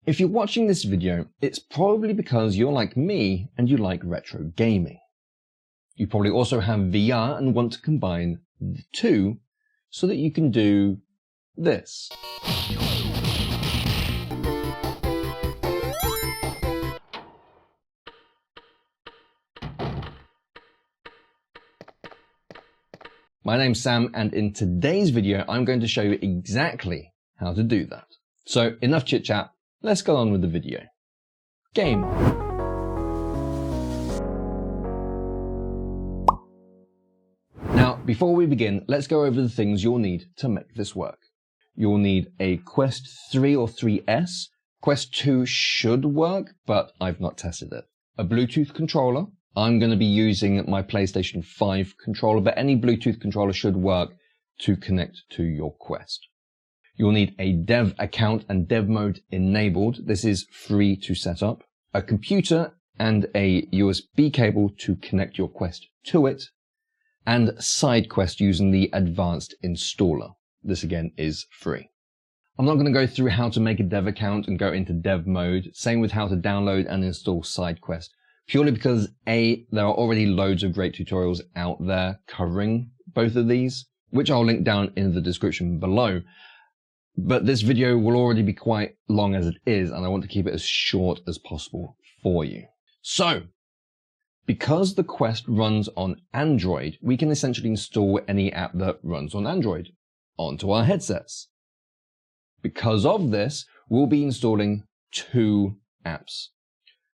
If you're watching this video, it's probably because you're like me and you like retro gaming. You probably also have VR and want to combine the two so that you can do this. My name's Sam, and in today's video, I'm going to show you exactly how to do that. So enough chit chat, let's go on with the video. Game on. Now, before we begin, let's go over the things you'll need to make this work. You'll need a Quest 3 or 3S. Quest 2 should work, but I've not tested it. A Bluetooth controller. I'm going to be using my PlayStation 5 controller, but any Bluetooth controller should work to connect to your Quest. You'll need a dev account and dev mode enabled. This is free to set up. A computer and a USB cable to connect your Quest to it. And SideQuest using the advanced installer. This again is free. I'm not going to go through how to make a dev account and go into dev mode. Same with how to download and install SideQuest. Purely because A, there are already loads of great tutorials out there covering both of these, which I'll link down in the description below. But this video will already be quite long as it is, and I want to keep it as short as possible for you. So, because the Quest runs on Android, we can essentially install any app that runs on Android onto our headsets. Because of this, we'll be installing two apps,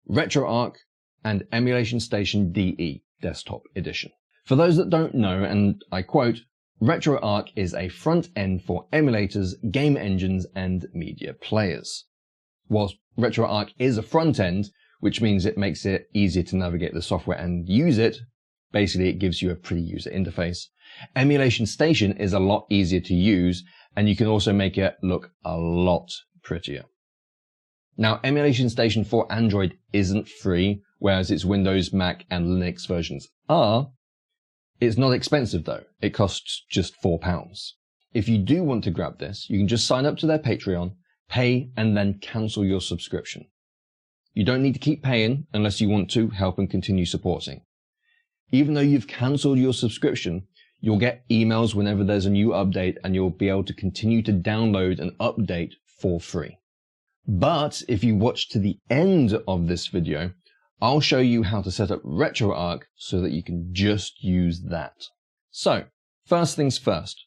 RetroArch and Emulation Station DE Desktop Edition. For those that don't know, and I quote, RetroArch is a front end for emulators, game engines, and media players. Whilst RetroArch is a front end, which means it makes it easier to navigate the software and use it, basically it gives you a pretty user interface. Emulation Station is a lot easier to use, and you can also make it look a lot prettier. Now, Emulation Station for Android isn't free, whereas its Windows, Mac, and Linux versions are. It's not expensive though. It costs just £4. If you do want to grab this, you can just sign up to their Patreon, pay, and then cancel your subscription. You don't need to keep paying unless you want to help and continue supporting. Even though you've cancelled your subscription, you'll get emails whenever there's a new update, and you'll be able to continue to download and update for free. But if you watch to the end of this video, I'll show you how to set up RetroArch so that you can just use that. So, first things first.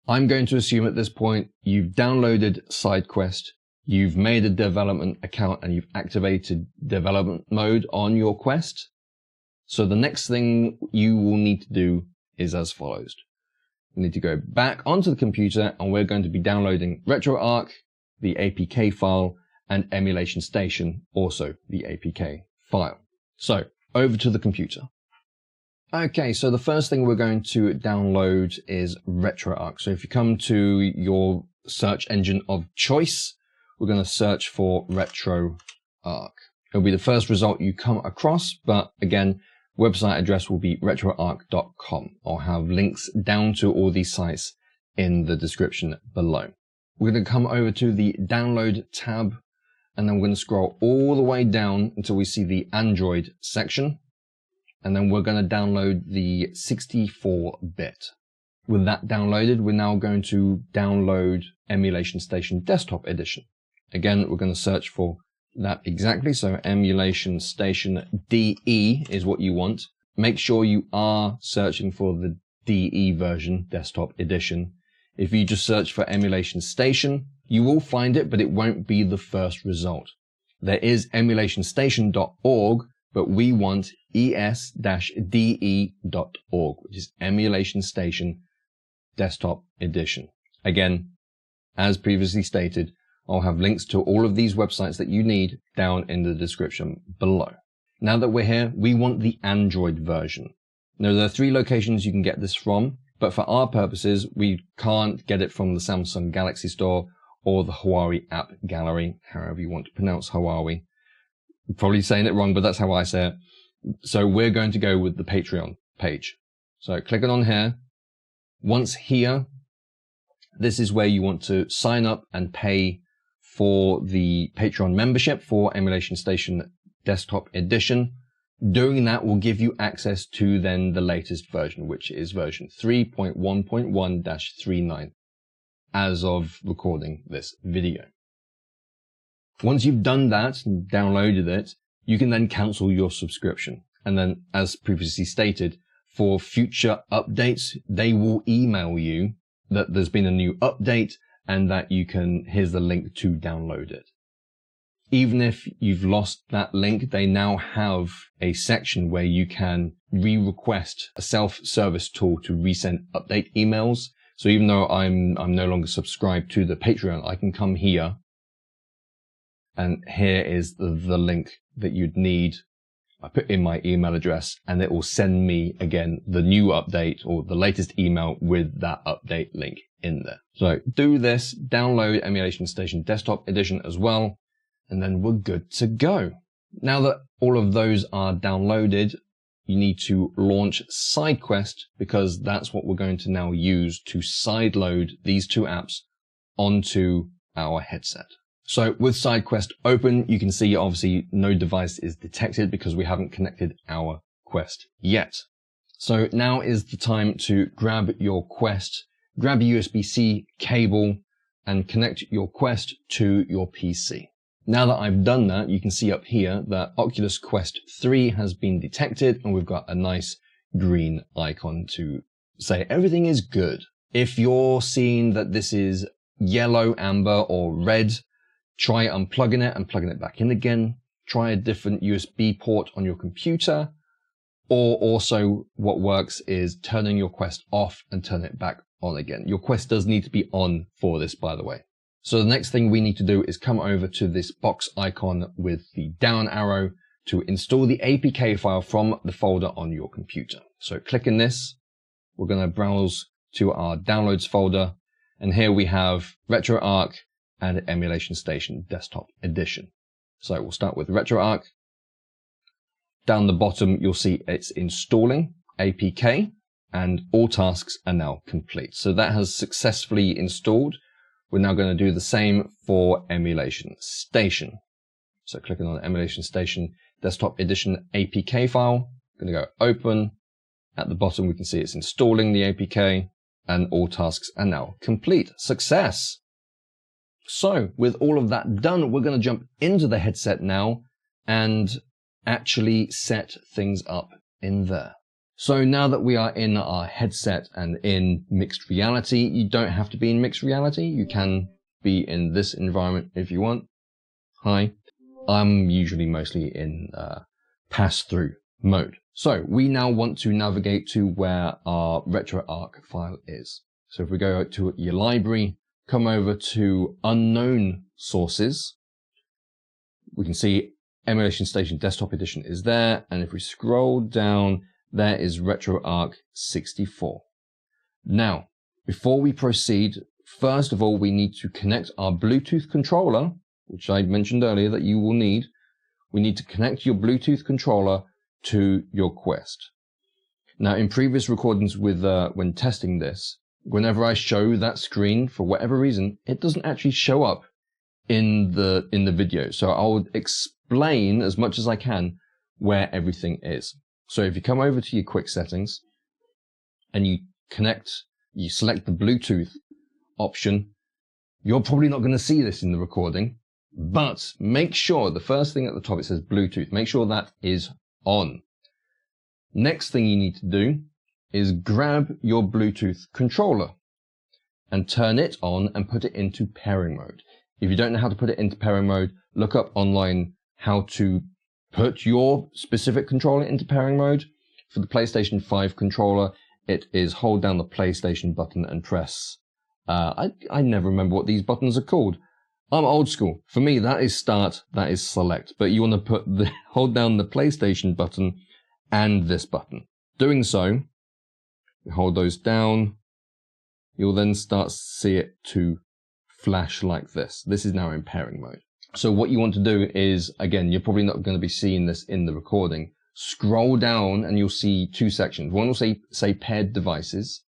I'm going to assume at this point you've downloaded SideQuest, you've made a development account, and you've activated development mode on your Quest. So the next thing you will need to do is as follows. You need to go back onto the computer, and we're going to be downloading RetroArch, the APK file, and Emulation Station, also the APK file. So, over to the computer. Okay, so the first thing we're going to download is RetroArch. So if you come to your search engine of choice, we're going to search for RetroArch. It'll be the first result you come across, but again, website address will be retroarch.com. I'll have links down to all these sites in the description below. We're going to come over to the download tab, and then we're going to scroll all the way down until we see the Android section. And then we're going to download the 64-bit. With that downloaded, we're now going to download Emulation Station Desktop Edition. Again, we're going to search for that exactly. So Emulation Station DE is what you want. Make sure you are searching for the DE version, Desktop Edition. If you just search for Emulation Station, you will find it, but it won't be the first result. There is emulationstation.org, but we want es-de.org, which is Emulation Station Desktop Edition. Again, as previously stated, I'll have links to all of these websites that you need down in the description below. Now that we're here, we want the Android version. Now, there are 3 locations you can get this from, but for our purposes, we can't get it from the Samsung Galaxy Store or the Huawei App Gallery, however you want to pronounce Huawei. I'm probably saying it wrong, but that's how I say it. So we're going to go with the Patreon page. So clicking on here. Once here, this is where you want to sign up and pay for the Patreon membership for Emulation Station Desktop Edition. Doing that will give you access to then the latest version, which is version 3.1.1-39 as of recording this video. Once you've done that and downloaded it, you can then cancel your subscription. And then, as previously stated, for future updates, they will email you that there's been a new update and that here's the link to download it. Even if you've lost that link, they now have a section where you can re-request a self-service tool to resend update emails. So even though I'm no longer subscribed to the Patreon, I can come here, and here is the link that you'd need. I put in my email address and it will send me again the new update or the latest email with that update link in there. So do this, download Emulation Station Desktop Edition as well, and then we're good to go. Now that all of those are downloaded, you need to launch SideQuest, because that's what we're going to now use to sideload these two apps onto our headset. So with SideQuest open, you can see obviously no device is detected because we haven't connected our Quest yet. So now is the time to grab your Quest, grab a USB-C cable and connect your Quest to your PC. Now that I've done that, you can see up here that Oculus Quest 3 has been detected and we've got a nice green icon to say everything is good. If you're seeing that this is yellow, amber or red, try unplugging it and plugging it back in again. Try a different USB port on your computer, or also what works is turning your Quest off and turn it back on again. Your Quest does need to be on for this, by the way. So the next thing we need to do is come over to this box icon with the down arrow to install the APK file from the folder on your computer. So clicking this, we're going to browse to our downloads folder, and here we have RetroArch and Emulation Station Desktop Edition. So we'll start with RetroArch. Down the bottom, you'll see it's installing APK and all tasks are now complete. So that has successfully installed. We're now going to do the same for Emulation Station. So clicking on Emulation Station Desktop Edition APK file, I'm going to go open. At the bottom, we can see it's installing the APK and all tasks are now complete. Success! So with all of that done, we're going to jump into the headset now and actually set things up in there. So now that we are in our headset and in mixed reality, you don't have to be in mixed reality. You can be in this environment if you want. Hi. I'm usually mostly in pass-through mode. So we now want to navigate to where our RetroArch file is. So if we go to your library, come over to unknown sources, we can see Emulation Station Desktop Edition is there. And if we scroll down, there is RetroArch 64. Now, before we proceed, first of all, we need to connect our Bluetooth controller, which I mentioned earlier that you will need. We need to connect your Bluetooth controller to your Quest. Now, in previous recordings with when testing this, whenever I show that screen, for whatever reason, it doesn't actually show up in the video. So I'll explain as much as I can where everything is. So if you come over to your quick settings and you select the Bluetooth option, you're probably not going to see this in the recording, but make sure the first thing at the top, it says Bluetooth. Make sure that is on. Next thing you need to do is grab your Bluetooth controller and turn it on and put it into pairing mode. If you don't know how to put it into pairing mode, look up online how to put your specific controller into pairing mode. For the PlayStation 5 controller, it is hold down the PlayStation button and press. I never remember what these buttons are called. I'm old school. For me, that is start, that is select. But you want to hold down the PlayStation button and this button. Doing so, you hold those down. You'll then start to see it to flash like this. This is now in pairing mode. So what you want to do is, again, you're probably not going to be seeing this in the recording. Scroll down and you'll see two sections. One will say paired devices.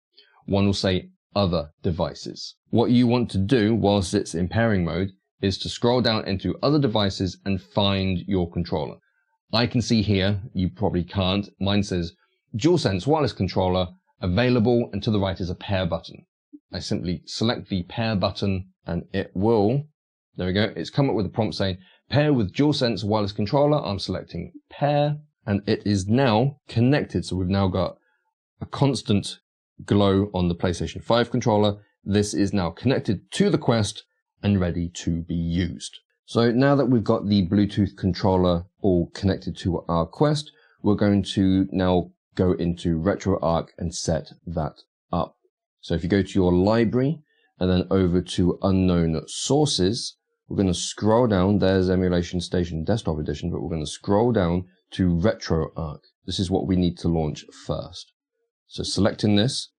One will say other devices. What you want to do whilst it's in pairing mode is to scroll down into other devices and find your controller. I can see here, you probably can't, mine says DualSense wireless controller available, and to the right is a pair button. I simply select the pair button and it will, there we go, it's come up with a prompt saying pair with DualSense wireless controller. I'm selecting pair and it is now connected. So we've now got a constant glow on the PlayStation 5 controller. This is now connected to the Quest and ready to be used. So now that we've got the Bluetooth controller all connected to our Quest, we're going to now go into RetroArch and set that up. So if you go to your library and then over to unknown sources, we're going to scroll down. There's Emulation Station Desktop Edition, but we're going to scroll down to RetroArch. This is what we need to launch first. So selecting this,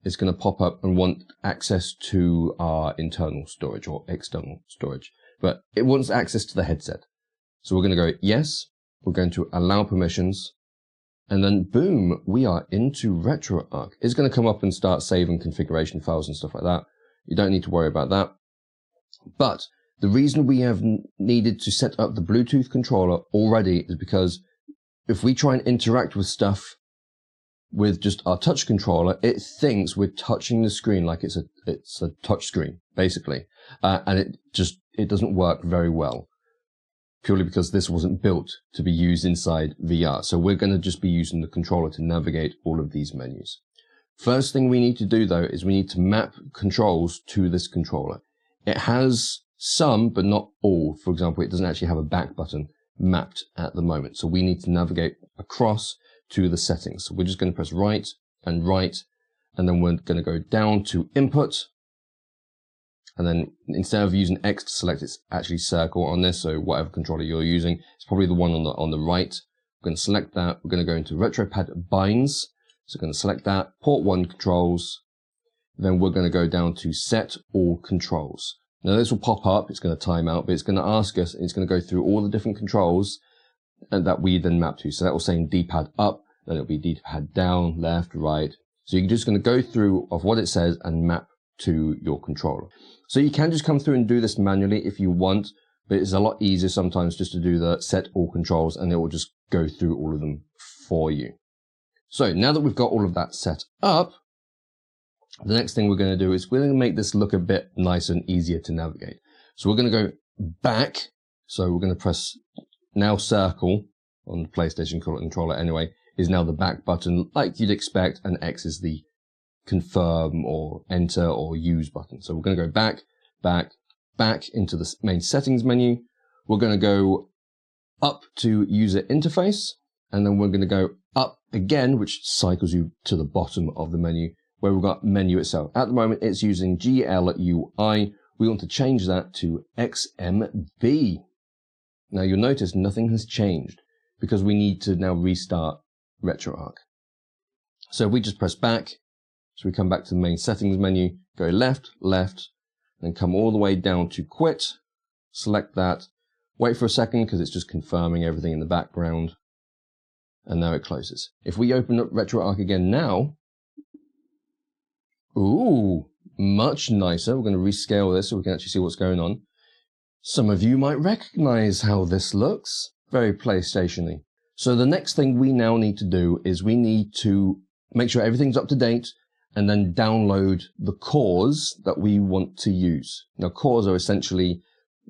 it's going to pop up and want access to our internal storage or external storage, but it wants access to the headset. So we're going to go yes, we're going to allow permissions, and then boom, we are into RetroArch. It's going to come up and start saving configuration files and stuff like that. You don't need to worry about that. But the reason we have needed to set up the Bluetooth controller already is because if we try and interact with stuff with just our touch controller, it thinks we're touching the screen like it's a touch screen, basically. And it doesn't work very well, purely because this wasn't built to be used inside VR. So we're going to just be using the controller to navigate all of these menus. First thing we need to do, though, is we need to map controls to this controller. It has some, but not all. For example, it doesn't actually have a back button mapped at the moment. So we need to navigate across to the settings. So we're just going to press right, and then we're going to go down to input. And then instead of using X to select, it's actually circle on this. So whatever controller you're using, it's probably the one on the right. We're going to select that. We're going to go into RetroPad binds. So we're going to select that, port 1 controls. Then we're going to go down to set all controls. Now this will pop up. It's going to time out, but it's going to ask us, it's going to go through all the different controls and that we then map to. So that will say D-pad up, then it'll be D-pad down, left, right. So you're just going to go through of what it says and map to your controller. So you can just come through and do this manually if you want, but it's a lot easier sometimes just to do the set all controls and it will just go through all of them for you. So now that we've got all of that set up, the next thing we're going to do is we're going to make this look a bit nicer and easier to navigate. So we're going to go back. So we're going to press now circle on the PlayStation controller anyway, is now the back button like you'd expect, and X is the confirm or enter or use button. So we're going to go back into the main settings menu. We're going to go up to user interface, and then we're going to go up again, which cycles you to the bottom of the menu where we've got menu itself. At the moment, it's using GLUI. We want to change that to XMB. Now you'll notice nothing has changed because we need to now restart RetroArch. So we just press back. So we come back to the main settings menu, go left, then come all the way down to quit, select that, wait for a second because it's just confirming everything in the background, and now it closes. If we open up RetroArch again now, ooh, much nicer. We're going to rescale this so we can actually see what's going on. Some of you might recognize how this looks. Very PlayStation-y. So the next thing we now need to do is we need to make sure everything's up to date and then download the cores that we want to use. Now, cores are essentially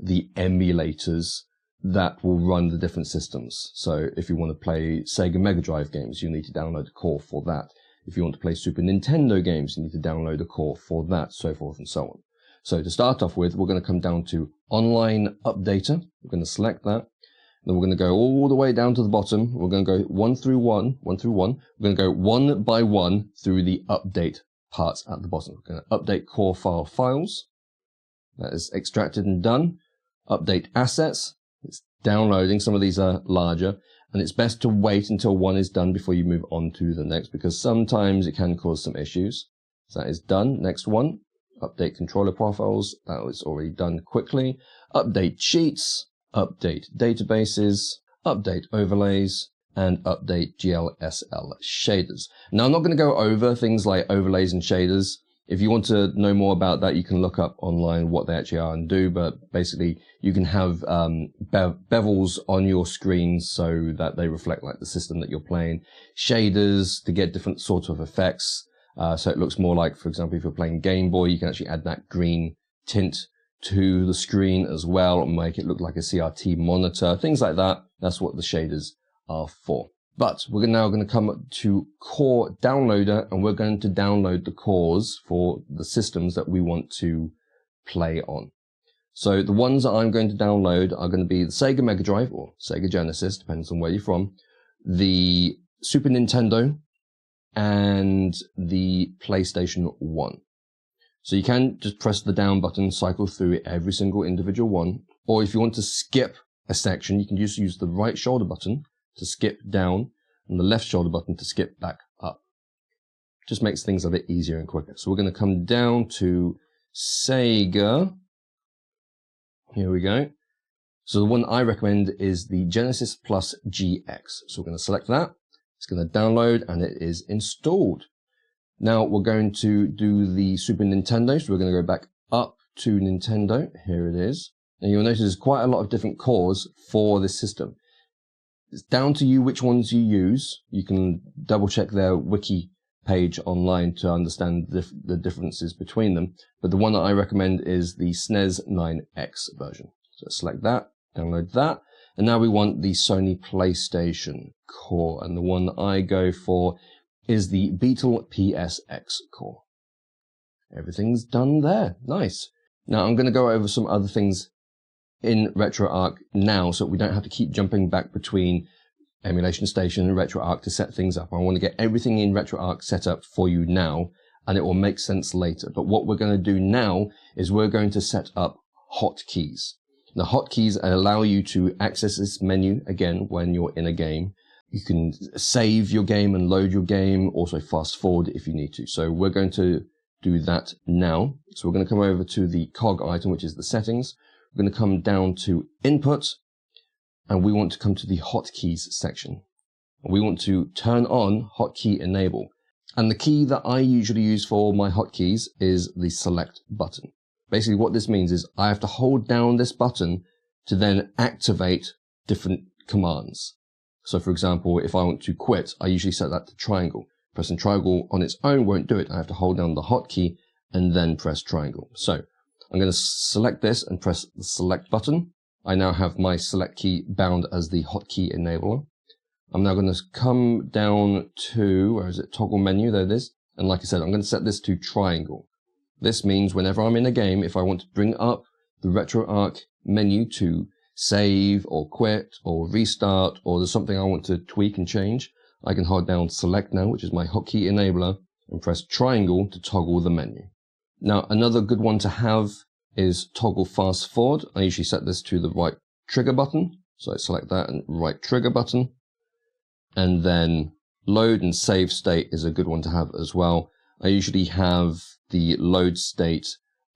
the emulators that will run the different systems. So if you want to play Sega Mega Drive games, you need to download a core for that. If you want to play Super Nintendo games, you need to download a core for that, so forth and so on. So to start off with, we're going to come down to Online Updater. We're going to select that. Then we're going to go all the way down to the bottom. We're going to go one through one. We're going to go one by one through the update parts at the bottom. We're going to update core file files. That is extracted and done. Update assets. It's downloading. Some of these are larger. And it's best to wait until one is done before you move on to the next, because sometimes it can cause some issues. So that is done. Next one, update controller profiles. That was already done quickly. Update cheats, update databases, update overlays, and update GLSL shaders. Now, I'm not going to go over things like overlays and shaders If you want to know more about that, you can look up online what they actually are and do. But basically, you can have bevels on your screens so that they reflect like the system that you're playing. Shaders to get different sorts of effects. So it looks more like, for example, if you're playing Game Boy, you can actually add that green tint to the screen as well and make it look like a CRT monitor. Things like that. That's what the shaders are for. But we're now going to come to Core Downloader, and we're going to download the cores for the systems that we want to play on. So the ones that I'm going to download are going to be the Sega Mega Drive or Sega Genesis, depends on where you're from, the Super Nintendo, and the PlayStation 1. So you can just press the down button, cycle through every single individual one, or if you want to skip a section, you can just use the right shoulder button to skip down and the left shoulder button to skip back up. Just makes things a bit easier and quicker. So we're going to come down to Sega. Here we go. So the one I recommend is the Genesis Plus GX. So we're going to select that. It's going to download and it is installed. Now we're going to do the Super Nintendo. So we're going to go back up to Nintendo. Here it is. And you'll notice there's quite a lot of different cores for this system. It's down to you which ones you use. You can double check their wiki page online to understand the differences between them. But the one that I recommend is the SNES 9X version. So select that, download that. And now we want the Sony PlayStation core. And the one that I go for is the Beatle PSX core. Everything's done there. Nice. Now I'm going to go over some other things in RetroArch now, so we don't have to keep jumping back between Emulation Station and RetroArch to set things up. I want to get everything in RetroArch set up for you now, and it will make sense later. But what we're going to do now is we're going to set up hotkeys. The hotkeys allow you to access this menu again when you're in a game. You can save your game and load your game, also fast forward if you need to. So we're going to do that now. So we're going to come over to the cog item, which is the settings. We're going to come down to input, and we want to come to the hotkeys section. We want to turn on hotkey enable. And the key that I usually use for my hotkeys is the select button. Basically what this means is I have to hold down this button to then activate different commands. So for example, if I want to quit, I usually set that to triangle. Pressing triangle on its own won't do it. I have to hold down the hotkey and then press triangle. So I'm going to select this and press the select button. I now have my select key bound as the hotkey enabler. I'm now going to come down to, where is it, toggle menu, there it is. And like I said, I'm going to set this to triangle. This means whenever I'm in a game, if I want to bring up the RetroArch menu to save or quit or restart, or there's something I want to tweak and change, I can hold down select now, which is my hotkey enabler, and press triangle to toggle the menu. Now, another good one to have is toggle fast forward. I usually set this to the right trigger button. So I select that and right trigger button. And then load and save state is a good one to have as well. I usually have the load state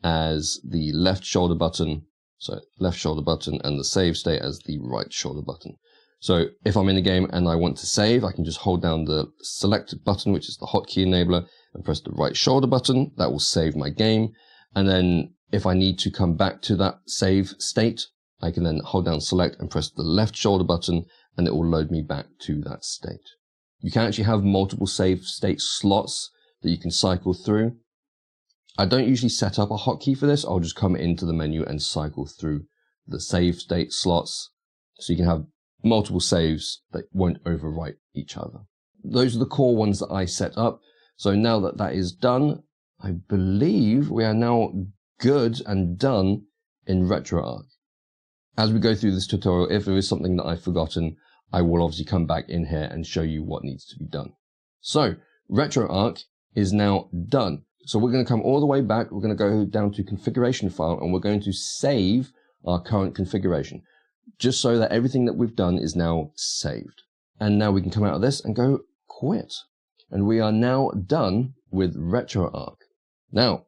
as the left shoulder button. So left shoulder button, and the save state as the right shoulder button. So if I'm in a game and I want to save, I can just hold down the select button, which is the hotkey enabler, and press the right shoulder button. That will save my game. And then if I need to come back to that save state, I can then hold down select and press the left shoulder button, and it will load me back to that state. You can actually have multiple save state slots that you can cycle through. I don't usually set up a hotkey for this. I'll just come into the menu and cycle through the save state slots. So you can have multiple saves that won't overwrite each other. Those are the core ones that I set up. So now that that is done, I believe we are now good and done in RetroArch. As we go through this tutorial, if there is something that I've forgotten, I will obviously come back in here and show you what needs to be done. So RetroArch is now done. So we're going to come all the way back. We're going to go down to configuration file, and we're going to save our current configuration, just so that everything that we've done is now saved. And now we can come out of this and go quit. And we are now done with RetroArch. Now,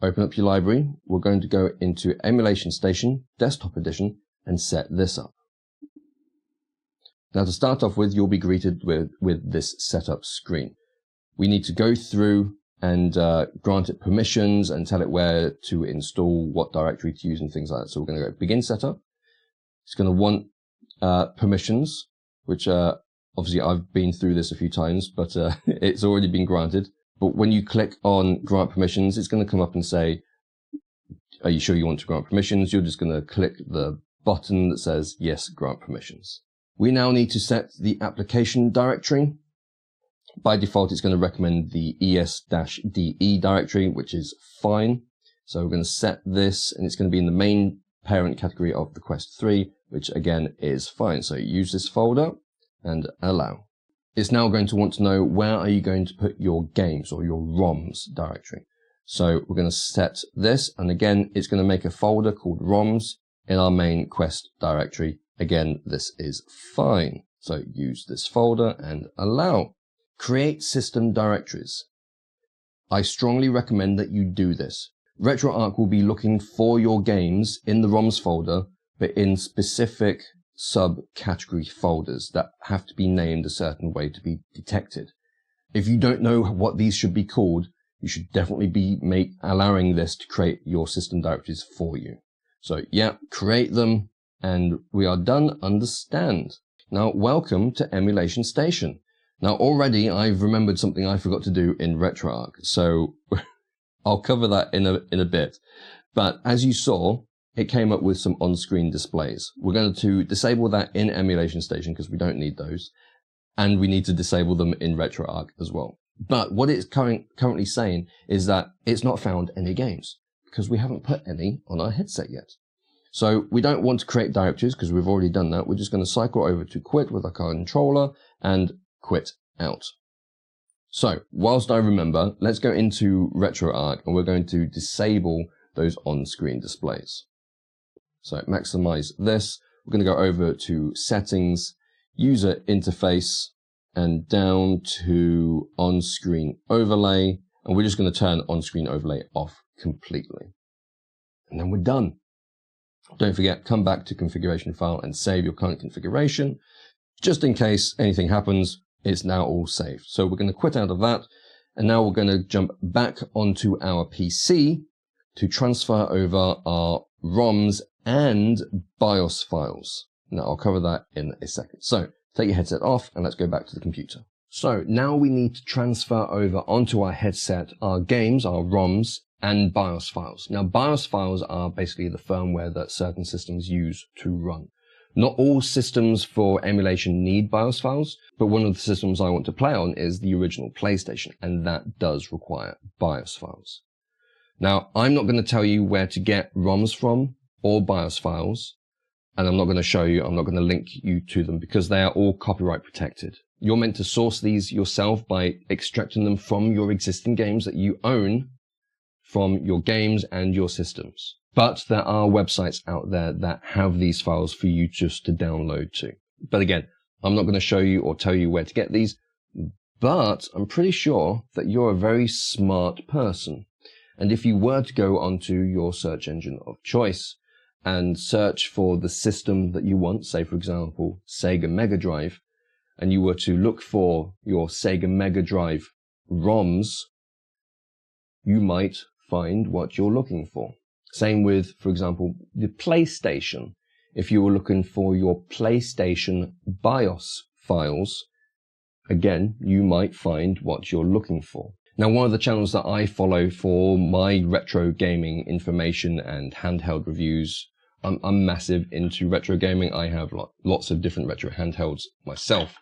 open up your library. We're going to go into Emulation Station, Desktop Edition, and set this up. Now to start off with, you'll be greeted with this setup screen. We need to go through and grant it permissions and tell it where to install, what directory to use and things like that. So we're going to go begin setup. It's going to want permissions, which obviously I've been through this a few times, but it's already been granted. But when you click on grant permissions, it's going to come up and say, are you sure you want to grant permissions? You're just going to click the button that says yes, grant permissions. We now need to set the application directory. By default, it's going to recommend the es-de directory, which is fine. So we're going to set this, and it's going to be in the main parent category of the Quest 3, which again is fine. So use this folder and allow. It's now going to want to know where are you going to put your games or your ROMs directory. So we're going to set this, and again, it's going to make a folder called ROMs in our main Quest directory. Again, this is fine. So use this folder and allow. Create system directories. I strongly recommend that you do this. RetroArch will be looking for your games in the ROMs folder, but in specific subcategory folders that have to be named a certain way to be detected. If you don't know what these should be called, you should definitely be allowing this to create your system directories for you. So yeah, create them, and we are done. Understand. Now, welcome to Emulation Station. Now, already I've remembered something I forgot to do in RetroArch, so I'll cover that in a bit. But as you saw, it came up with some on-screen displays. We're going to disable that in Emulation Station because we don't need those, and we need to disable them in RetroArch as well. But what it's currently saying is that it's not found any games because we haven't put any on our headset yet. So we don't want to create directories because we've already done that. We're just going to cycle over to quit with our controller and quit out. So whilst I remember, let's go into RetroArch and we're going to disable those on-screen displays. So maximize this. We're going to go over to settings, user interface, and down to on-screen overlay. And we're just going to turn on-screen overlay off completely. And then we're done. Don't forget, come back to configuration file and save your current configuration. Just in case anything happens, it's now all saved. So we're going to quit out of that. And now we're going to jump back onto our PC to transfer over our ROMs and BIOS files. Now I'll cover that in a second. So take your headset off and let's go back to the computer. So now we need to transfer over onto our headset our games, our ROMs, and BIOS files. Now BIOS files are basically the firmware that certain systems use to run. Not all systems for emulation need BIOS files, but one of the systems I want to play on is the original PlayStation, and that does require BIOS files. Now, I'm not going to tell you where to get ROMs from or BIOS files, and I'm not going to show you, I'm not going to link you to them because they are all copyright protected. You're meant to source these yourself by extracting them from your existing games that you own from your games and your systems. But there are websites out there that have these files for you just to download to. But again, I'm not going to show you or tell you where to get these, but I'm pretty sure that you're a very smart person. And if you were to go onto your search engine of choice and search for the system that you want, say for example, Sega Mega Drive, and you were to look for your Sega Mega Drive ROMs, you might find what you're looking for. Same with, for example, the PlayStation. If you were looking for your PlayStation BIOS files, again, you might find what you're looking for. Now, one of the channels that I follow for my retro gaming information and handheld reviews, I'm massive into retro gaming. I have lots of different retro handhelds myself,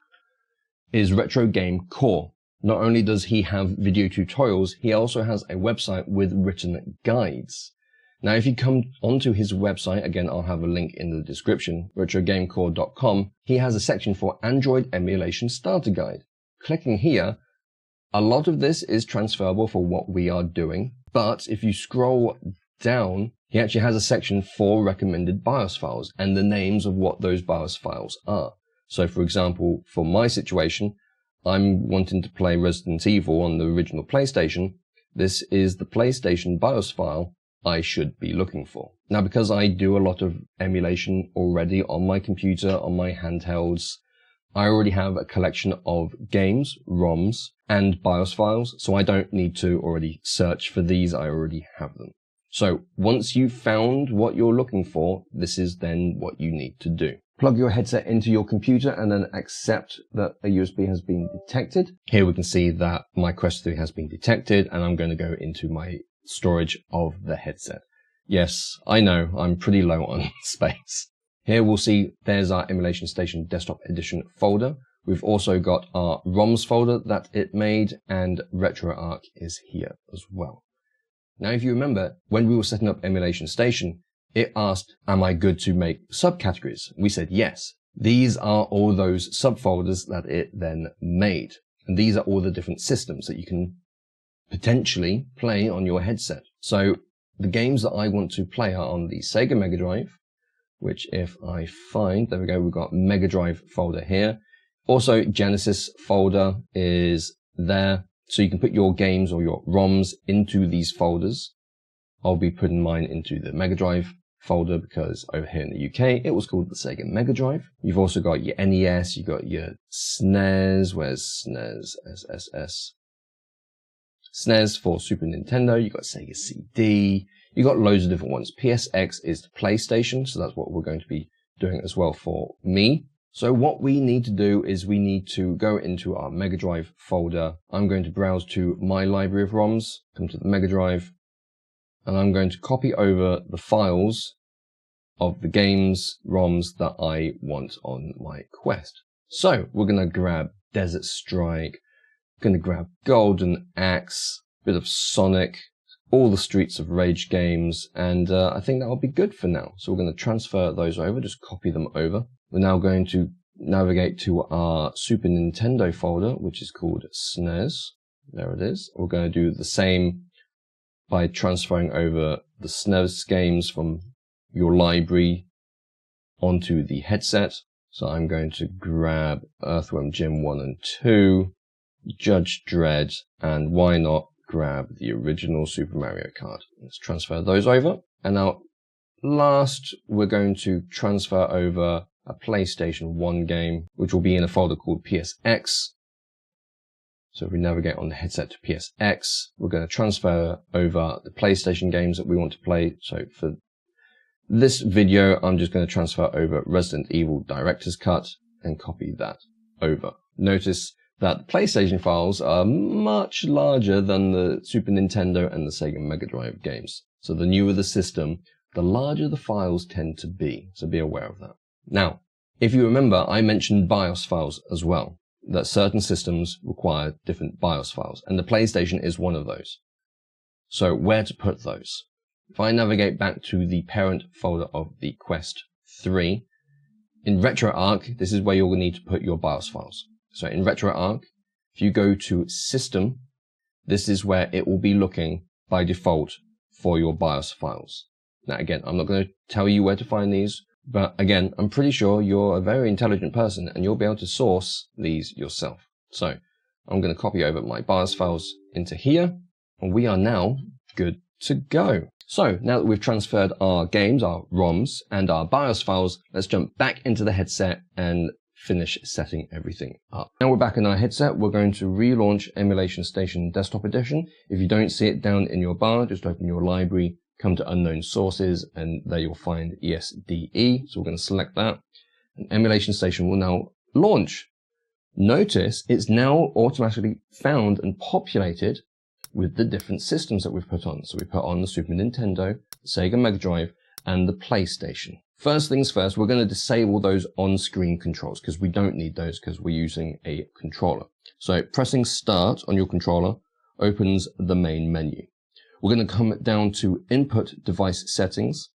is Retro Game Core. Not only does he have video tutorials, he also has a website with written guides. Now, if you come onto his website, again, I'll have a link in the description, retrogamecore.com, he has a section for Android Emulation Starter Guide. Clicking here, a lot of this is transferable for what we are doing, but if you scroll down, he actually has a section for recommended BIOS files and the names of what those BIOS files are. So, for example, for my situation, I'm wanting to play Resident Evil on the original PlayStation. This is the PlayStation BIOS file I should be looking for. Now, because I do a lot of emulation already on my computer, on my handhelds, I already have a collection of games, ROMs, and BIOS files, so I don't need to already search for these, I already have them. So once you've found what you're looking for, this is then what you need to do. Plug your headset into your computer and then accept that a USB has been detected. Here we can see that my Quest 3 has been detected, and I'm going to go into my storage of the headset. Yes, I know, I'm pretty low on space. Here we'll see there's our Emulation Station Desktop Edition folder. We've also got our ROMs folder that it made, and RetroArch is here as well. Now, if you remember, when we were setting up Emulation Station, it asked, am I good to make subcategories? We said yes. These are all those subfolders that it then made. And these are all the different systems that you can potentially play on your headset. So the games that I want to play are on the Sega Mega Drive, which if I find, there we go, we've got Mega Drive folder here. Also, Genesis folder is there. So you can put your games or your ROMs into these folders. I'll be putting mine into the Mega Drive folder because over here in the UK, it was called the Sega Mega Drive. You've also got your NES, you've got your SNES, where's SNES, SSS. SNES for Super Nintendo, you've got Sega CD, you've got loads of different ones. PSX is the PlayStation, so that's what we're going to be doing as well for me. So what we need to do is we need to go into our Mega Drive folder. I'm going to browse to my library of ROMs, come to the Mega Drive, and I'm going to copy over the files of the games, ROMs that I want on my Quest. So we're going to grab Desert Strike, going to grab Golden Axe, bit of Sonic, all the Streets of Rage games, and I think that'll be good for now. So we're going to transfer those over, just copy them over. We're now going to navigate to our Super Nintendo folder, which is called SNES. There it is. We're going to do the same by transferring over the SNES games from your library onto the headset. So I'm going to grab Earthworm Jim 1 and 2, Judge Dredd, and why not grab the original Super Mario Kart. Let's transfer those over. And now last, we're going to transfer over a PlayStation 1 game, which will be in a folder called PSX. So if we navigate on the headset to PSX, we're going to transfer over the PlayStation games that we want to play. So for this video, I'm just going to transfer over Resident Evil Director's Cut and copy that over. Notice that the PlayStation files are much larger than the Super Nintendo and the Sega Mega Drive games. So the newer the system, the larger the files tend to be. So be aware of that. Now, if you remember, I mentioned BIOS files as well, that certain systems require different BIOS files, and the PlayStation is one of those. So where to put those? If I navigate back to the parent folder of the Quest 3, in RetroArch, this is where you'll need to put your BIOS files. So in RetroArch, if you go to System, this is where it will be looking by default for your BIOS files. Now again, I'm not going to tell you where to find these, but again, I'm pretty sure you're a very intelligent person and you'll be able to source these yourself. So I'm going to copy over my BIOS files into here, and we are now good to go. So now that we've transferred our games, our ROMs, and our BIOS files, let's jump back into the headset and finish setting everything up. Now we're back in our headset, we're going to relaunch Emulation Station Desktop Edition. If you don't see it down in your bar, just open your library, come to Unknown Sources, and there you'll find ESDE. So we're going to select that, and Emulation Station will now launch. Notice it's now automatically found and populated with the different systems that we've put on. So we put on the Super Nintendo, the Sega Mega Drive, and the PlayStation. First things first, we're going to disable those on-screen controls because we don't need those because we're using a controller. So pressing Start on your controller opens the main menu. We're going to come down to Input Device Settings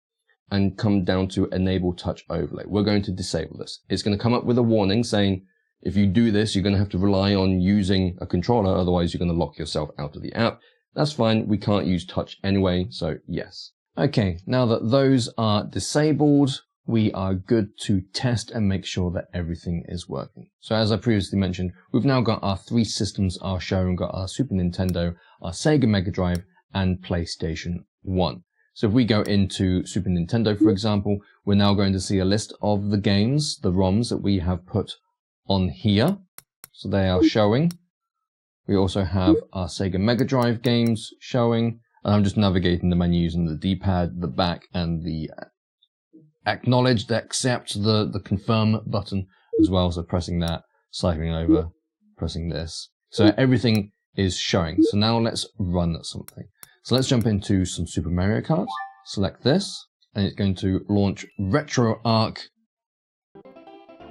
and come down to Enable Touch Overlay. We're going to disable this. It's going to come up with a warning saying, if you do this, you're going to have to rely on using a controller, otherwise you're going to lock yourself out of the app. That's fine, we can't use touch anyway, so yes. Okay, now that those are disabled, we are good to test and make sure that everything is working. So as I previously mentioned, we've now got our three systems are shown. We've got our Super Nintendo, our Sega Mega Drive, and PlayStation 1. So if we go into Super Nintendo, for example, we're now going to see a list of the games, the ROMs that we have put on here. So they are showing. We also have our Sega Mega Drive games showing. And I'm just navigating the menu using the D-pad, the back, and the acknowledge, the accept, the confirm button as well. So pressing that, cycling over, pressing this. So everything is showing. So now let's run something. So let's jump into some Super Mario Kart. Select this, and it's going to launch RetroArch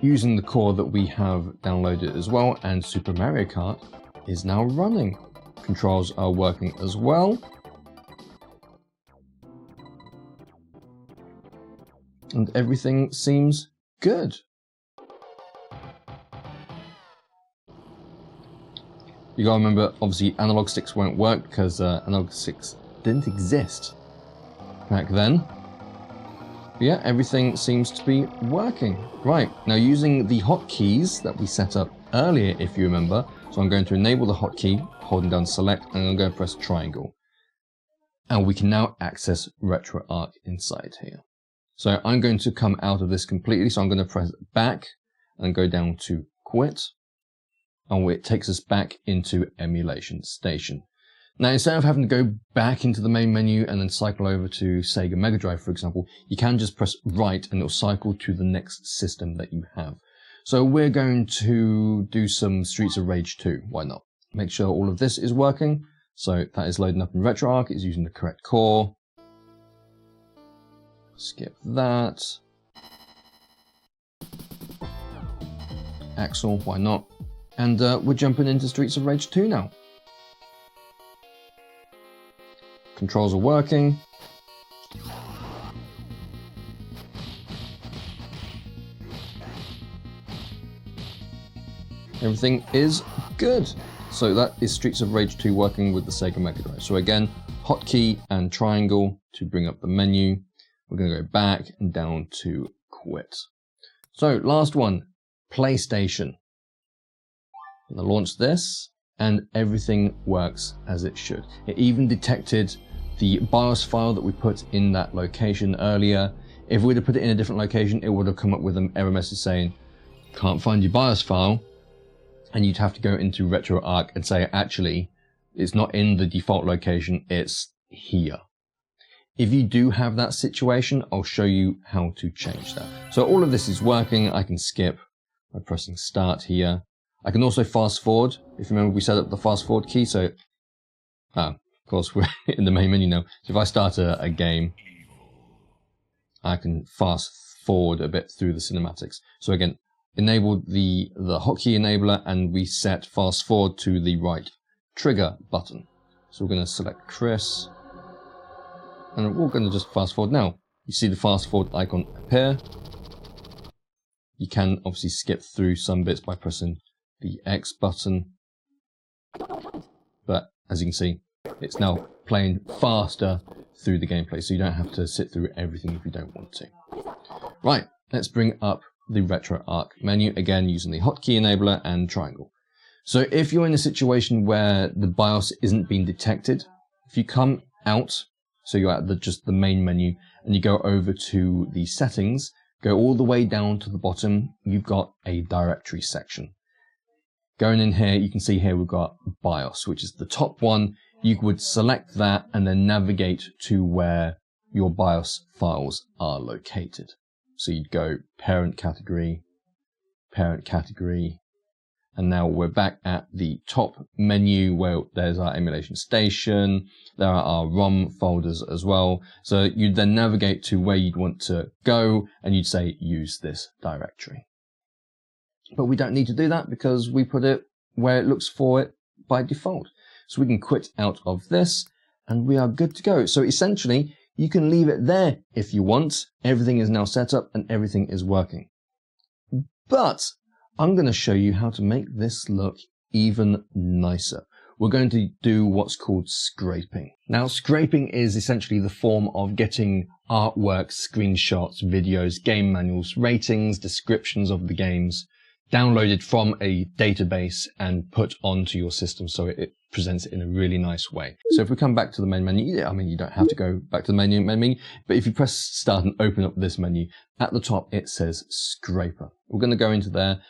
using the core that we have downloaded as well. And Super Mario Kart is now running. Controls are working as well. And everything seems good. You gotta remember, obviously, analog sticks won't work because analog sticks didn't exist back then. But yeah, everything seems to be working. Right, now using the hotkeys that we set up earlier, if you remember, so I'm going to enable the hotkey, holding down select, and I'm going to press triangle. And we can now access RetroArch inside here. So I'm going to come out of this completely. So I'm going to press back and go down to quit. And it takes us back into Emulation Station. Now, instead of having to go back into the main menu and then cycle over to Sega Mega Drive, for example, you can just press right and it'll cycle to the next system that you have. So we're going to do some Streets of Rage 2. Why not? Make sure all of this is working. So that is loading up in RetroArch. It's using the correct core. Skip that. Axel, why not? And we're jumping into Streets of Rage 2 now. Controls are working. Everything is good. So that is Streets of Rage 2 working with the Sega Mega Drive. So again, hotkey and triangle to bring up the menu. We're going to go back and down to quit. So last one, PlayStation. I'm going to launch this and everything works as it should. It even detected the BIOS file that we put in that location earlier. If we'd have put it in a different location, it would have come up with an error message saying, can't find your BIOS file. And you'd have to go into RetroArch and say, actually, it's not in the default location, it's here. If you do have that situation, I'll show you how to change that. So all of this is working. I can skip by pressing start here. I can also fast forward. If you remember, we set up the fast forward key. So, of course, we're in the main menu now. So if I start a game, I can fast forward a bit through the cinematics. So again, enable the hotkey enabler and we set fast forward to the right trigger button. So we're going to select Chris. And we're going to just fast forward now. You see the fast forward icon appear. You can obviously skip through some bits by pressing the X button. But as you can see, it's now playing faster through the gameplay. So you don't have to sit through everything if you don't want to. Right, let's bring up the RetroArch menu again using the hotkey enabler and triangle. So if you're in a situation where the BIOS isn't being detected, if you come out, so you're at just the main menu, and you go over to the settings, go all the way down to the bottom, you've got a directory section. Going in here, you can see here we've got BIOS, which is the top one. You would select that and then navigate to where your BIOS files are located. So you'd go parent category, and now we're back at the top menu where there's our emulation station. There are our ROM folders as well. So you'd then navigate to where you'd want to go and you'd say use this directory. But we don't need to do that because we put it where it looks for it by default. So we can quit out of this and we are good to go. So essentially you can leave it there if you want. Everything is now set up and everything is working. But I'm going to show you how to make this look even nicer. We're going to do what's called scraping. Now, scraping is essentially the form of getting artwork, screenshots, videos, game manuals, ratings, descriptions of the games downloaded from a database and put onto your system so it presents it in a really nice way. So if we come back to the main menu, I mean, you don't have to go back to the main menu, but if you press start and open up this menu, at the top it says scraper. We're going to go into there.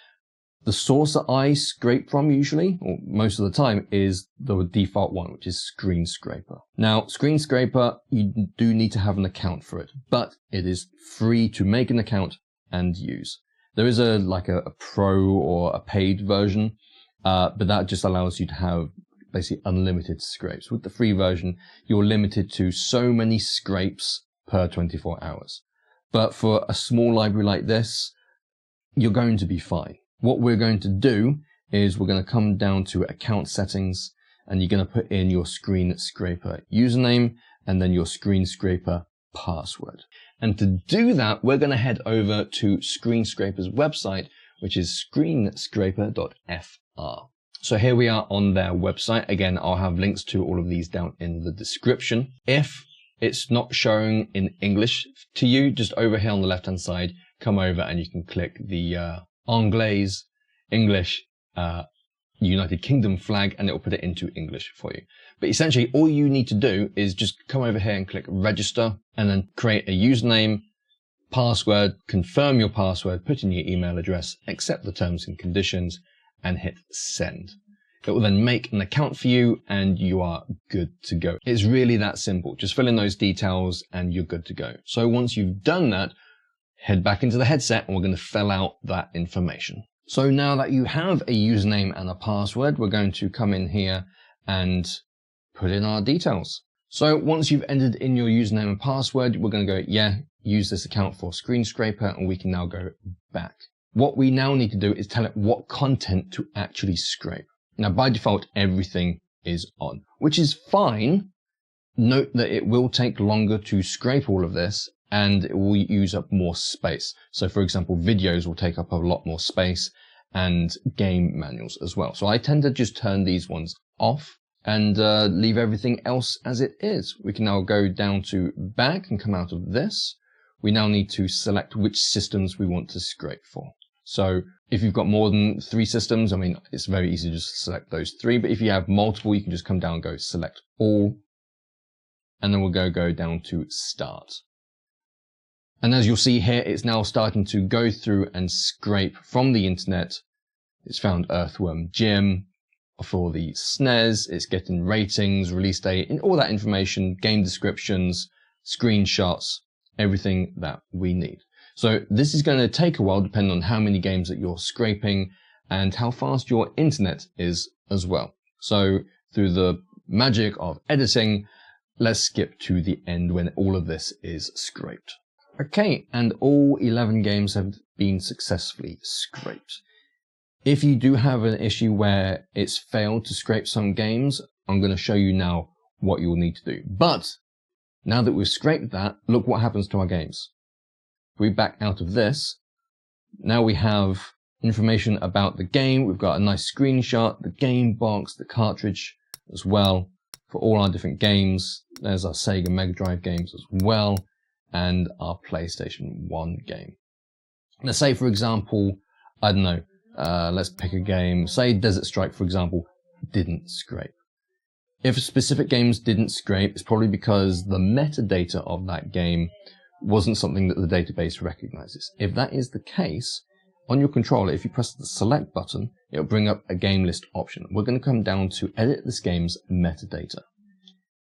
The source that I scrape from usually, or most of the time, is the default one, which is Screen Scraper. Now, Screen Scraper, you do need to have an account for it, but it is free to make an account and use. There is a pro or a paid version, but that just allows you to have basically unlimited scrapes. With the free version, you're limited to so many scrapes per 24 hours. But for a small library like this, you're going to be fine. What we're going to do is we're going to come down to account settings, and you're going to put in your Screen Scraper username and then your Screen Scraper password. And to do that, we're going to head over to Screen Scraper's website, which is screenscraper.fr. So here we are on their website. Again, I'll have links to all of these down in the description. If it's not showing in English to you, just over here on the left-hand side, come over and you can click the Anglais, English, United Kingdom flag, and it will put it into English for you. But essentially, all you need to do is just come over here and click register, and then create a username, password, confirm your password, put in your email address, accept the terms and conditions, and hit send. It will then make an account for you and you are good to go. It's really that simple. Just fill in those details and you're good to go. So once you've done that, head back into the headset and we're going to fill out that information. So now that you have a username and a password, we're going to come in here and put in our details. So once you've entered in your username and password, we're going to go, yeah, use this account for Screen Scraper, and we can now go back. What we now need to do is tell it what content to actually scrape. Now, by default, everything is on, which is fine. Note that it will take longer to scrape all of this, and it will use up more space. So for example, videos will take up a lot more space, and game manuals as well. So I tend to just turn these ones off and leave everything else as it is. We can now go down to back and come out of this. We now need to select which systems we want to scrape for. So if you've got more than 3 systems, I mean, it's very easy to just select those 3, but if you have multiple, you can just come down and go select all, and then we'll go down to start. And as you'll see here, it's now starting to go through and scrape from the internet. It's found Earthworm Jim for the SNES. It's getting ratings, release date, and all that information, game descriptions, screenshots, everything that we need. So this is going to take a while depending on how many games that you're scraping and how fast your internet is as well. So through the magic of editing, let's skip to the end when all of this is scraped. Okay, and all 11 games have been successfully scraped. If you do have an issue where it's failed to scrape some games, I'm going to show you now what you'll need to do. But now that we've scraped that, look what happens to our games. If we back out of this, now we have information about the game. We've got a nice screenshot, the game box, the cartridge as well for all our different games. There's our Sega Mega Drive games as well, and our PlayStation 1 game. Let's say, for example, I don't know, let's pick a game, say Desert Strike, for example, didn't scrape. If specific games didn't scrape, it's probably because the metadata of that game wasn't something that the database recognizes. If that is the case, on your controller, if you press the select button, it'll bring up a game list option. We're going to come down to edit this game's metadata.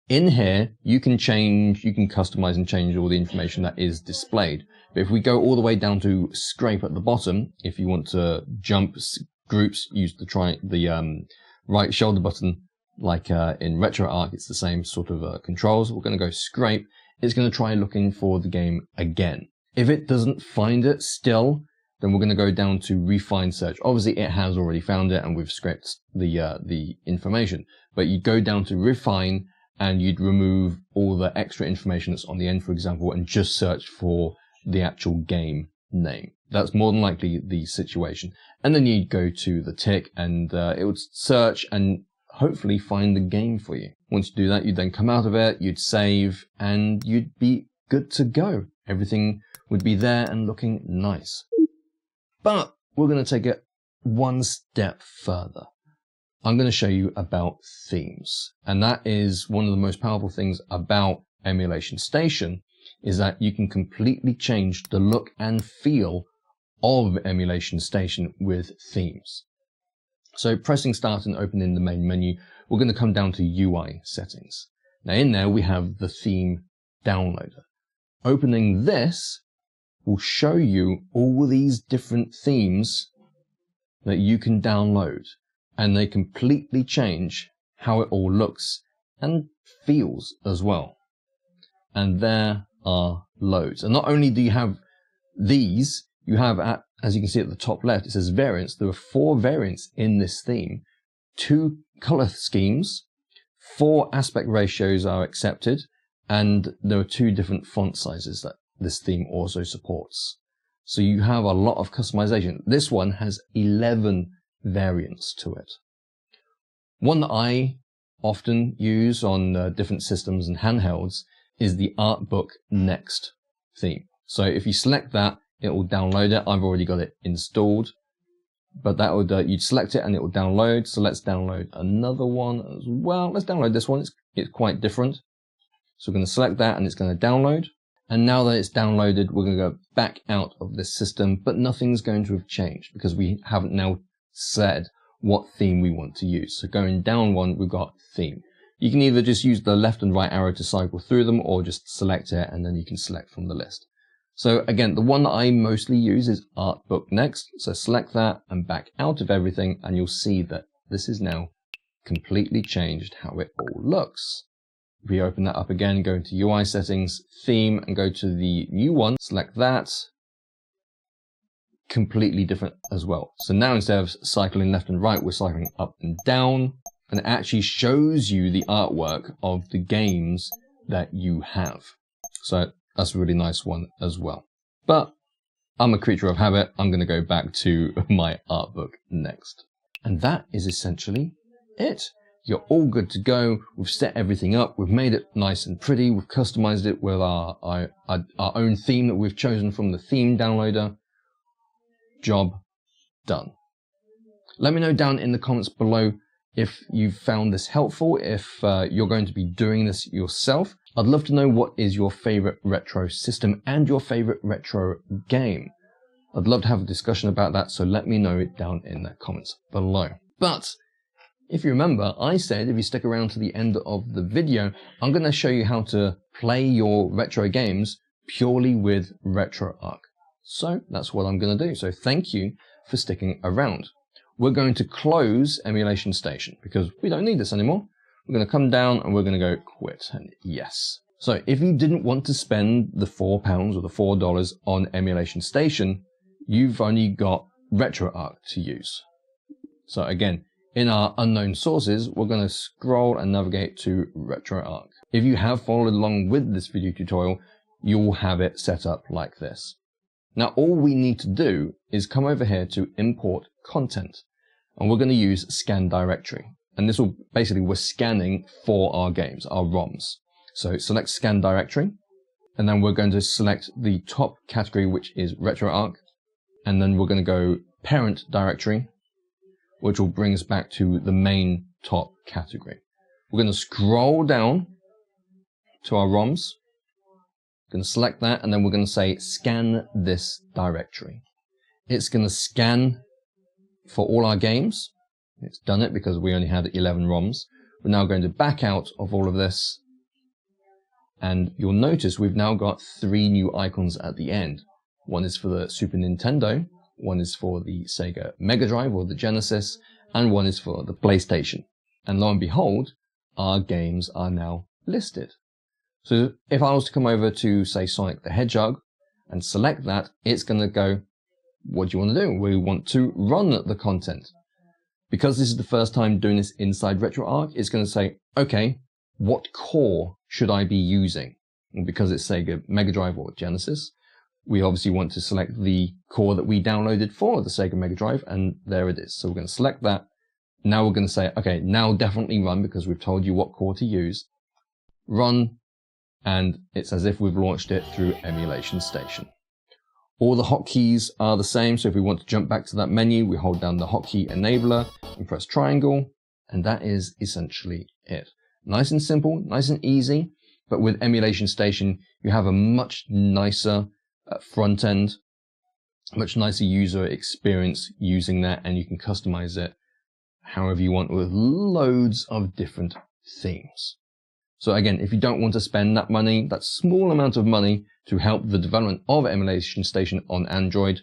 In here, you can customize and change all the information that is displayed. But if we go all the way down to scrape at the bottom, if you want to jump groups, use the right shoulder button, like in RetroArch, it's the same sort of controls. We're going to go scrape. It's going to try looking for the game again. If it doesn't find it still, then we're going to go down to refine search. Obviously, it has already found it and we've scraped the information. But you'd go down to refine and you'd remove all the extra information that's on the end, for example, and just search for the actual game name. That's more than likely the situation. And then you'd go to the tick and it would search and hopefully find the game for you. Once you do that, you'd then come out of it, you'd save, and you'd be good to go. Everything would be there and looking nice. But we're going to take it one step further. I'm going to show you about themes. And that is one of the most powerful things about Emulation Station, is that you can completely change the look and feel of Emulation Station with themes. So pressing start and opening the main menu, we're going to come down to UI settings. Now in there we have the theme downloader. Opening this will show you all these different themes that you can download, and they completely change how it all looks and feels as well. And there are loads. And not only do you have these, you have, as you can see at the top left, it says variants. There are 4 variants in this theme, 2 color schemes, 4 aspect ratios are accepted, and there are 2 different font sizes that this theme also supports. So you have a lot of customization. This one has 11 variants to it. One that I often use on different systems and handhelds is the Artbook Next theme. So if you select that, it will download it. I've already got it installed, but that would you'd select it and it will download. So let's download another one as well. Let's download this one. It's quite different. So we're going to select that and it's going to download. And now that it's downloaded, we're going to go back out of this system, but nothing's going to have changed because we haven't now said what theme we want to use. So going down one, we've got theme. You can either just use the left and right arrow to cycle through them, or just select it and then you can select from the list. So again, the one that I mostly use is Artbook Next. So select that and back out of everything, and you'll see that this is now completely changed how it all looks. If we open that up again, go into UI settings, theme, and go to the new one, select that. Completely different as well. So now instead of cycling left and right, we're cycling up and down, and it actually shows you the artwork of the games that you have. So that's a really nice one as well. But I'm a creature of habit. I'm going to go back to my Artbook Next. And that is essentially it. You're all good to go. We've set everything up. We've made it nice and pretty. We've customized it with our own theme that we've chosen from the theme downloader. Job done. Let me know down in the comments below if you've found this helpful, if you're going to be doing this yourself. I'd love to know what is your favorite retro system and your favorite retro game. I'd love to have a discussion about that, so let me know it down in the comments below. But if you remember, I said if you stick around to the end of the video, I'm going to show you how to play your retro games purely with RetroArch. So that's what I'm going to do. So thank you for sticking around. We're going to close Emulation Station because we don't need this anymore. We're going to come down and we're going to go quit, and yes. So if you didn't want to spend the £4 or the $4 on Emulation Station, you've only got RetroArch to use. So again, in our unknown sources, we're going to scroll and navigate to RetroArch. If you have followed along with this video tutorial, you'll have it set up like this. Now all we need to do is come over here to import content, and we're going to use scan directory. And this will basically, we're scanning for our games, our ROMs. So select scan directory, and then we're going to select the top category, which is RetroArch, and then we're going to go parent directory, which will bring us back to the main top category. We're going to scroll down to our ROMs. We're going to select that, and then we're going to say scan this directory. It's going to scan for all our games. It's done it because we only had 11 ROMs. We're now going to back out of all of this, and you'll notice we've now got 3 new icons at the end. One is for the Super Nintendo, one is for the Sega Mega Drive or the Genesis, and one is for the PlayStation. And lo and behold, our games are now listed. So if I was to come over to, say, Sonic the Hedgehog and select that, it's going to go, what do you want to do? We want to run the content. Because this is the first time doing this inside RetroArch, it's going to say, okay, what core should I be using? And because it's Sega Mega Drive or Genesis, we obviously want to select the core that we downloaded for the Sega Mega Drive, and there it is. So we're going to select that. Now we're going to say, okay, now definitely run, because we've told you what core to use. Run, and it's as if we've launched it through Emulation Station. All the hotkeys are the same, so if we want to jump back to that menu, we hold down the hotkey enabler and press triangle, and that is essentially it. Nice and simple, nice and easy, but with Emulation Station, you have a much nicer front end, much nicer user experience using that, and you can customize it however you want with loads of different themes. So again, if you don't want to spend that money, that small amount of money to help the development of Emulation Station on Android,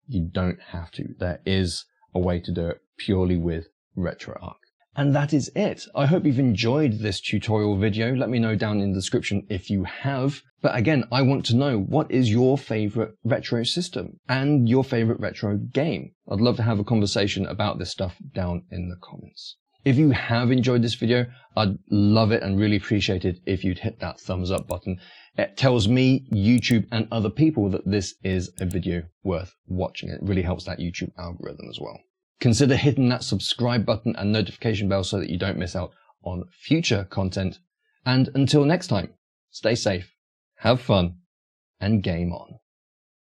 you don't have to. There is a way to do it purely with RetroArch. And that is it. I hope you've enjoyed this tutorial video. Let me know down in the description if you have. But again, I want to know, what is your favorite retro system and your favorite retro game? I'd love to have a conversation about this stuff down in the comments. If you have enjoyed this video, I'd love it and really appreciate it if you'd hit that thumbs up button. It tells me, YouTube, and other people that this is a video worth watching. It really helps that YouTube algorithm as well. Consider hitting that subscribe button and notification bell so that you don't miss out on future content. And until next time, stay safe, have fun, and game on.